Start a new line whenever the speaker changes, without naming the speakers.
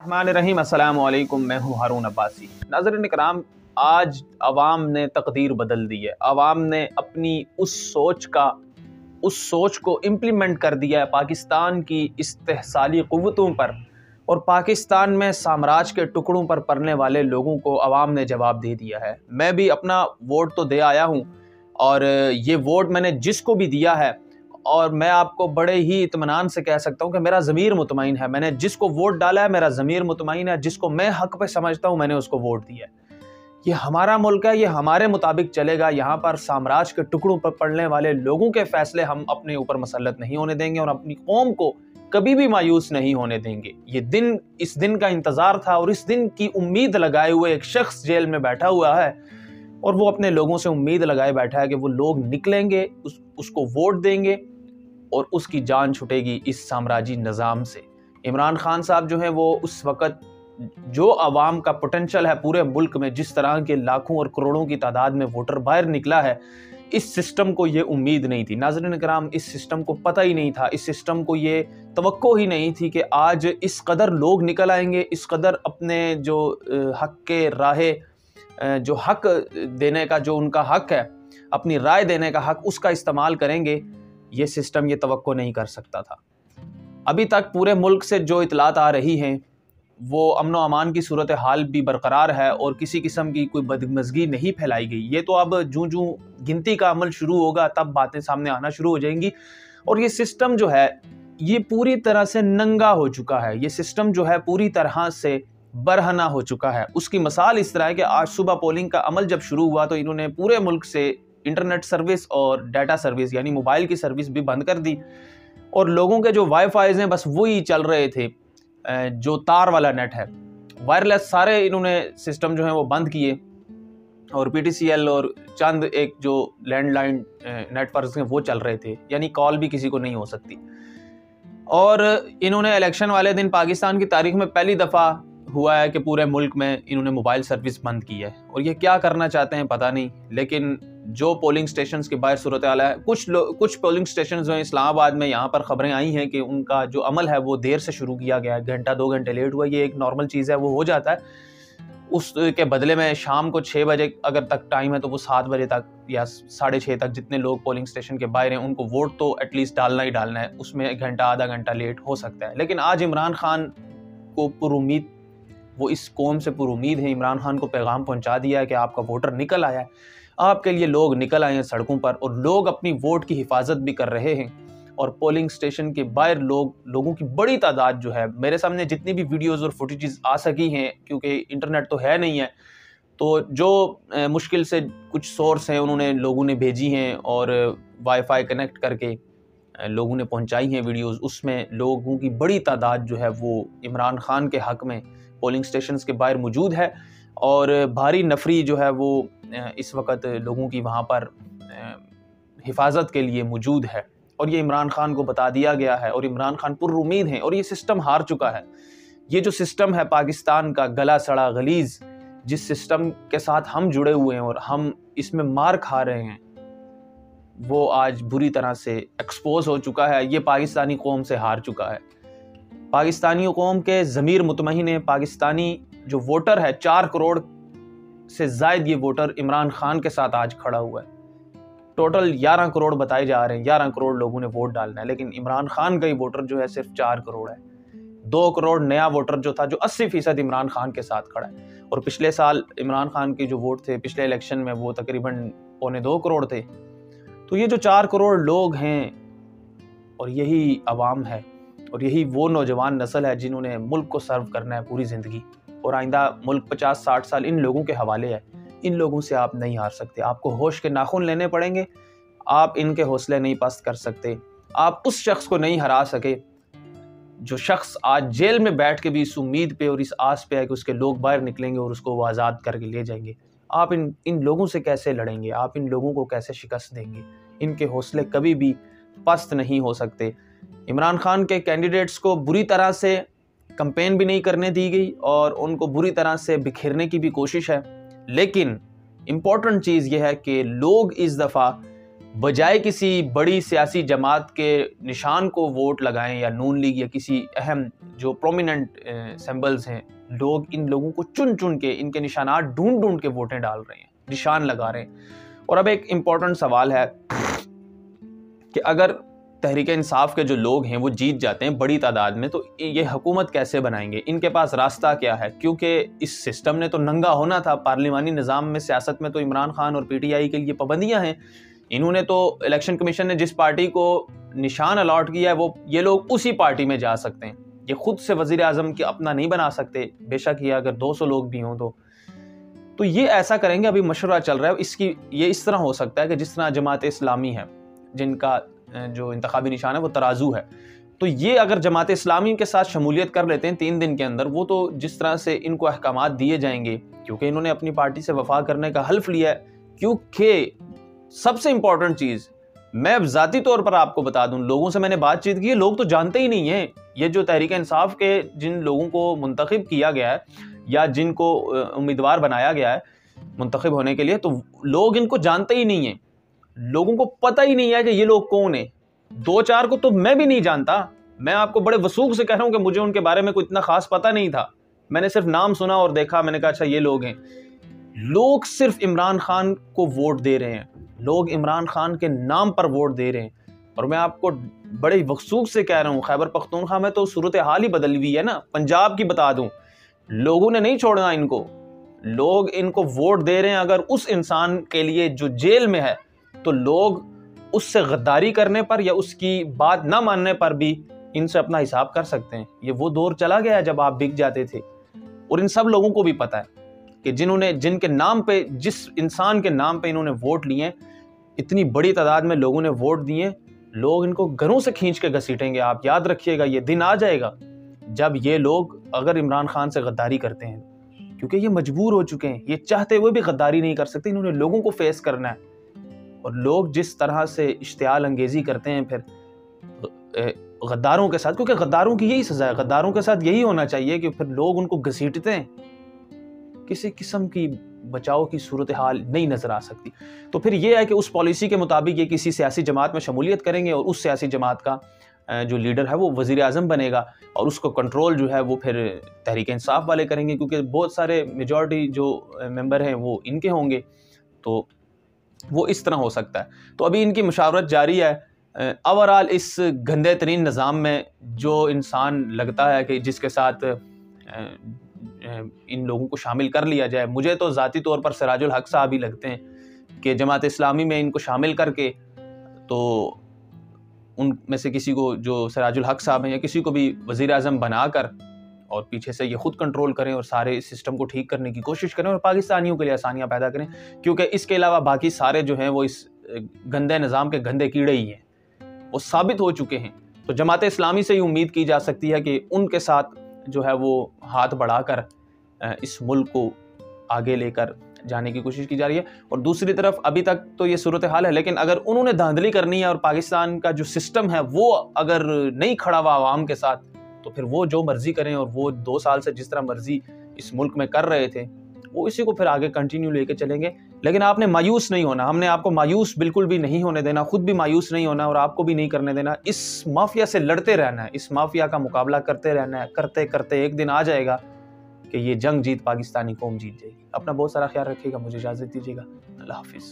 الرحمن الرحیم، السلام علیکم، میں ہوں ہارون عباسی۔ ناظرین کرام، آج عوام نے تقدیر بدل دی ہے۔ عوام نے اپنی اس سوچ کو امپلیمنٹ کر دیا ہے پاکستان کی استحصالی قوتوں پر، اور پاکستان میں سامراج کے ٹکڑوں پر پڑنے والے لوگوں کو عوام نے جواب دے دیا ہے۔ میں بھی اپنا ووٹ تو دے آیا ہوں، اور یہ ووٹ میں نے جس کو بھی دیا ہے، اور میں آپ کو بڑے ہی اطمینان سے کہہ سکتا ہوں کہ میرا ضمیر مطمئن ہے۔ میں نے جس کو ووٹ ڈالا ہے میرا ضمیر مطمئن ہے، جس کو میں حق پہ سمجھتا ہوں میں نے اس کو ووٹ دیا ہے۔ یہ ہمارا ملک ہے، یہ ہمارے مطابق چلے گا۔ یہاں پر سامراج کے ٹکڑوں پر پڑنے والے لوگوں کے فیصلے ہم اپنے اوپر مسلط نہیں ہونے دیں گے، اور اپنی قوم کو کبھی بھی مایوس نہیں ہونے دیں گے۔ اس دن کا انتظار تھا، اور اس دن کی امید لگائے ہوئے ایک شخص جیل میں بیٹھا ہوا ہے، اور وہ اپنے لوگوں سے امید لگائے بیٹھا ہے کہ وہ لوگ نکلیں گے، اس کو ووٹ دیں گے، اور اس کی جان چھٹے گی اس سامراجی نظام سے۔ عمران خان صاحب جو ہیں، وہ اس وقت جو عوام کا پوٹینشل ہے پورے ملک میں، جس طرح کے لاکھوں اور کروڑوں کی تعداد میں ووٹر باہر نکلا ہے، اس سسٹم کو یہ امید نہیں تھی۔ ناظرین کرام، اس سسٹم کو پتہ ہی نہیں تھا، اس سسٹم کو یہ توقع ہی نہیں تھی کہ آج اس قدر لوگ نکل آئیں گے، اس قدر اپنے جو حق کے راہے، جو حق دینے کا جو ان کا حق ہے، اپنی رائے دینے کا حق، اس کا استعمال کریں گے۔ یہ سسٹم یہ توقع نہیں کر سکتا تھا۔ ابھی تک پورے ملک سے جو اطلاعات آ رہی ہیں، وہ امن و امان کی صورتحال بھی برقرار ہے، اور کسی قسم کی کوئی بدمزگی نہیں پھیلائی گئی۔ یہ تو اب جوں گنتی کا عمل شروع ہوگا تب باتیں سامنے آنا شروع ہو جائیں گی، اور یہ سسٹم جو ہے یہ پوری طرح سے ننگا ہو چکا ہے۔ یہ سسٹم جو ہے پوری طرح سے برہنہ ہو چکا ہے۔ اس کی مثال اس طرح ہے کہ آج صبح پولنگ کا عمل جب شروع ہوا تو انہوں نے پورے ملک سے انٹرنیٹ سروس اور ڈیٹا سروس یعنی موبائل کی سروس بھی بند کر دی، اور لوگوں کے جو وائی فائیز ہیں بس وہی چل رہے تھے، جو تار والا نیٹ ہے، وائرلیس سارے انہوں نے سسٹم جو ہیں وہ بند کیے، اور پی ٹی سی ایل اور چند ایک جو لینڈ لائن نیٹ ورکس ہیں وہ چل رہے تھے، یعنی کال بھی کسی کو نہیں ہو سکتی۔ اور انہوں نے الیکشن والے دن پاکستان کی تاریخ میں پہلی دفعہ ہوا ہے کہ پورے ملک میں انہوں نے موبائل سروس بند کی ہے، اور یہ کیا کرنا چاہتے ہیں پتہ نہیں۔ لیکن جو پولنگ سٹیشنز کے باہر صورتحال ہے، کچھ پولنگ سٹیشنز ہیں اسلام آباد میں، یہاں پر خبریں آئی ہیں کہ ان کا جو عمل ہے وہ دیر سے شروع کیا گیا ہے، گھنٹہ 2 گھنٹے لیٹ ہوا۔ یہ ایک نارمل چیز ہے، وہ ہو جاتا ہے۔ اس کے بدلے میں شام کو 6 بجے اگر تک ٹائم ہے تو وہ 7 بجے تک یا 6:30 تک جتنے لوگ پولنگ سٹیشن کے باہر ہیں ان کو ووٹ تو ایٹ لیسٹ ڈالنا ہی ڈالنا ہے۔ اس میں 1 گھنٹہ آدھا گھنٹہ لیٹ ہو سکتا ہے، لیکن آج عمران خان کو پرامید، وہ اس قوم سے پرامید ہیں۔ عمران خان کو پیغام پہنچا دیا ہے کہ آپ کا ووٹر نکل آیا ہے، آپ کے لیے لوگ نکل آئے ہیں سڑکوں پر، اور لوگ اپنی ووٹ کی حفاظت بھی کر رہے ہیں۔ اور پولنگ سٹیشن کے باہر لوگوں کی بڑی تعداد جو ہے، میرے سامنے جتنی بھی ویڈیوز اور فوٹیجز آ سکی ہیں، کیونکہ انٹرنیٹ تو ہے نہیں ہے، تو جو مشکل سے کچھ سورس ہیں انہوں نے لوگوں نے بھیجی ہیں، اور وائی فائی کنیکٹ کر کے لوگوں نے پہنچائی ہیں ویڈیوز۔ اس میں لوگوں کی بڑی تعداد جو ہے وہ عمران خان کے حق میں پولنگ سٹیشنز کے باہر موجود ہے، اور بھاری نفری جو ہے وہ اس وقت لوگوں کی وہاں پر حفاظت کے لیے موجود ہے، اور یہ عمران خان کو بتا دیا گیا ہے، اور عمران خان پر امید ہیں، اور یہ سسٹم ہار چکا ہے۔ یہ جو سسٹم ہے پاکستان کا گلا سڑا غلیظ، جس سسٹم کے ساتھ ہم جڑے ہوئے ہیں اور ہم اس میں مار کھا رہے ہیں، وہ آج بری طرح سے ایکسپوز ہو چکا ہے۔ یہ پاکستانی قوم سے ہار چکا ہے۔ پاکستانی قوم کے ضمیر مطمئن ہے۔ پاکستانی جو ووٹر ہے، 4 کروڑ سے زائد یہ ووٹر عمران خان کے ساتھ آج کھڑا ہوا ہے۔ ٹوٹل 11 کروڑ بتائے جا رہے ہیں، 11 کروڑ لوگوں نے ووٹ ڈالنا ہے، لیکن عمران خان کا ہی ووٹر جو ہے صرف 4 کروڑ ہے۔ 2 کروڑ نیا ووٹر جو تھا، جو 80% عمران خان کے ساتھ کھڑا ہے، اور پچھلے سال عمران خان کے جو ووٹ تھے پچھلے الیکشن میں وہ تقریباً 1.25 کروڑ تھے۔ تو یہ جو 4 کروڑ لوگ ہیں، اور یہی عوام ہے، اور یہی وہ نوجوان نسل ہے جنہوں نے ملک کو سرو کرنا ہے پوری زندگی، اور آئندہ ملک 50-60 سال ان لوگوں کے حوالے ہے۔ ان لوگوں سے آپ نہیں ہار سکتے، آپ کو ہوش کے ناخن لینے پڑیں گے، آپ ان کے حوصلے نہیں پست کر سکتے۔ آپ اس شخص کو نہیں ہرا سکے جو شخص آج جیل میں بیٹھ کے بھی اس امید پہ اور اس آس پہ ہے کہ اس کے لوگ باہر نکلیں گے اور اس کو وہ آزاد کر کے لے جائیں گے۔ آپ ان لوگوں سے کیسے لڑیں گے؟ آپ ان لوگوں کو کیسے شکست دیں گے؟ ان کے حوصلے کبھی بھی پست نہیں ہو سکتے۔ عمران خان کے کینڈیڈیٹس کو بری طرح سے کمپین بھی نہیں کرنے دی گئی، اور ان کو بری طرح سے بکھیرنے کی بھی کوشش ہے، لیکن امپورٹنٹ چیز یہ ہے کہ لوگ اس دفعہ بجائے کسی بڑی سیاسی جماعت کے نشان کو ووٹ لگائیں یا نون لیگ یا کسی اہم جو پرومیننٹ سمبلز ہیں، لوگ ان لوگوں کو چن چن کے ان کے نشانات ڈھونڈ ڈھونڈ کے ووٹیں ڈال رہے ہیں، نشان لگا رہے ہیں۔ اور اب ایک امپورٹنٹ سوال ہے کہ اگر تحریک انصاف کے جو لوگ ہیں وہ جیت جاتے ہیں بڑی تعداد میں، تو یہ حکومت کیسے بنائیں گے؟ ان کے پاس راستہ کیا ہے؟ کیونکہ اس سسٹم نے تو ننگا ہونا تھا، پارلیمانی نظام میں، سیاست میں تو عمران خان اور پی ٹی آئی کے لیے پابندیاں ہیں۔ انہوں نے تو الیکشن کمیشن نے جس پارٹی کو نشان الاٹ کیا ہے یہ لوگ اسی پارٹی میں جا سکتے ہیں، یہ خود سے وزیر اعظم کی اپنا نہیں بنا سکتے، بے شک یہ اگر 200 لوگ بھی ہوں تو یہ ایسا کریں گے۔ ابھی مشورہ چل رہا ہے یہ اس طرح ہو سکتا ہے کہ جس طرح جماعت اسلامی ہے جن کا جو انتخابی نشان ہے وہ ترازو ہے، تو یہ اگر جماعت اسلامی کے ساتھ شمولیت کر لیتے ہیں 3 دن کے اندر، وہ تو جس طرح سے ان کو احکامات دیے جائیں گے، کیونکہ انہوں نے اپنی پارٹی سے وفا کرنے کا حلف لیا ہے۔ کیونکہ سب سے امپورٹنٹ چیز میں ذاتی طور پر آپ کو بتا دوں، لوگوں سے میں نے بات چیت کی ہے، لوگ تو جانتے ہی نہیں ہیں یہ جو تحریک انصاف کے جن لوگوں کو منتخب کیا گیا ہے یا جن کو امیدوار بنایا گیا ہے منتخب ہونے کے لیے، تو لوگ ان کو جانتے ہی نہیں ہیں، لوگوں کو پتہ ہی نہیں ہے کہ یہ لوگ کون ہیں۔ 2-4 کو تو میں بھی نہیں جانتا، میں آپ کو بڑے وثوق سے کہہ رہا ہوں کہ مجھے ان کے بارے میں کوئی اتنا خاص پتہ نہیں تھا، میں نے صرف نام سنا اور دیکھا، میں نے کہا اچھا یہ لوگ ہیں۔ لوگ صرف عمران خان کو ووٹ دے رہے ہیں، لوگ عمران خان کے نام پر ووٹ دے رہے ہیں، اور میں آپ کو بڑے وثوق سے کہہ رہا ہوں خیبر پختونخوا میں تو صورتحال ہی بدل ہوئی ہے نا، پنجاب کی بتا دوں، لوگوں نے نہیں چھوڑنا ان کو، لوگ ان کو ووٹ دے رہے ہیں۔ اگر اس انسان کے لیے جو جیل میں ہے تو لوگ اس سے غداری کرنے پر یا اس کی بات نہ ماننے پر بھی ان سے اپنا حساب کر سکتے ہیں۔ یہ وہ دور چلا گیا ہے جب آپ بک جاتے تھے، اور ان سب لوگوں کو بھی پتہ ہے کہ جن کے نام پہ، جس انسان کے نام پہ انہوں نے ووٹ لیے ہیں، اتنی بڑی تعداد میں لوگوں نے ووٹ دیے، لوگ ان کو گھروں سے کھینچ کے گھسیٹیں گے۔ آپ یاد رکھیے گا، یہ دن آ جائے گا جب یہ لوگ اگر عمران خان سے غداری کرتے ہیں، کیونکہ یہ مجبور ہو چکے ہیں، یہ چاہتے ہوئے بھی غداری نہیں کر سکتے، انہوں نے لوگوں کو فیس کرنا ہے۔ اور لوگ جس طرح سے اشتعال انگیزی کرتے ہیں پھر غداروں کے ساتھ، کیونکہ غداروں کی یہی سزا ہے، غداروں کے ساتھ یہی ہونا چاہیے کہ پھر لوگ ان کو گھسیٹتے ہیں، کسی قسم کی بچاؤ کی صورتحال نہیں نظر آ سکتی۔ تو پھر یہ ہے کہ اس پالیسی کے مطابق یہ کسی سیاسی جماعت میں شمولیت کریں گے، اور اس سیاسی جماعت کا جو لیڈر ہے وہ وزیر اعظم بنے گا، اور اس کو کنٹرول جو ہے وہ پھر تحریک انصاف والے کریں گے، کیونکہ بہت سارے میجورٹی جو ممبر ہیں وہ ان کے ہوں گے، تو وہ اس طرح ہو سکتا ہے۔ تو ابھی ان کی مشاورت جاری ہے۔ اوورال اس گندے ترین نظام میں جو انسان لگتا ہے کہ جس کے ساتھ ان لوگوں کو شامل کر لیا جائے، مجھے تو ذاتی طور پر سراج الحق صاحب ہی لگتے ہیں کہ جماعت اسلامی میں ان کو شامل کر کے، تو ان میں سے کسی کو جو سراج الحق صاحب ہیں یا کسی کو بھی وزیر اعظم بنا کر اور پیچھے سے یہ خود کنٹرول کریں اور سارے سسٹم کو ٹھیک کرنے کی کوشش کریں اور پاکستانیوں کے لیے آسانیاں پیدا کریں، کیونکہ اس کے علاوہ باقی سارے جو ہیں وہ اس گندے نظام کے گندے کیڑے ہی ہیں، وہ ثابت ہو چکے ہیں۔ تو جماعت اسلامی سے یہ امید کی جا سکتی ہے کہ ان کے ساتھ جو ہے وہ ہاتھ بڑھا کر اس ملک کو آگے لے کر جانے کی کوشش کی جا رہی ہے۔ اور دوسری طرف ابھی تک تو یہ صورتحال ہے، لیکن اگر انہوں نے دھاندلی کرنی ہے اور پاکستان کا جو سسٹم ہے وہ اگر نہیں کھڑا ہوا عوام کے ساتھ، تو پھر وہ جو مرضی کریں، اور وہ 2 سال سے جس طرح مرضی اس ملک میں کر رہے تھے وہ اسی کو پھر آگے کنٹینیو لے کے چلیں گے۔ لیکن آپ نے مایوس نہیں ہونا، ہم نے آپ کو مایوس بالکل بھی نہیں ہونے دینا، خود بھی مایوس نہیں ہونا اور آپ کو بھی نہیں کرنے دینا۔ اس مافیا سے لڑتے رہنا ہے، اس مافیا کا مقابلہ کرتے رہنا ہے، کرتے کرتے ایک دن آ جائے گا کہ یہ جنگ جیت پاکستانی قوم جیت جائے گی۔ اپنا بہت سارا خیال رکھیے گا، مجھے اجازت دیجیے گا، اللہ حافظ۔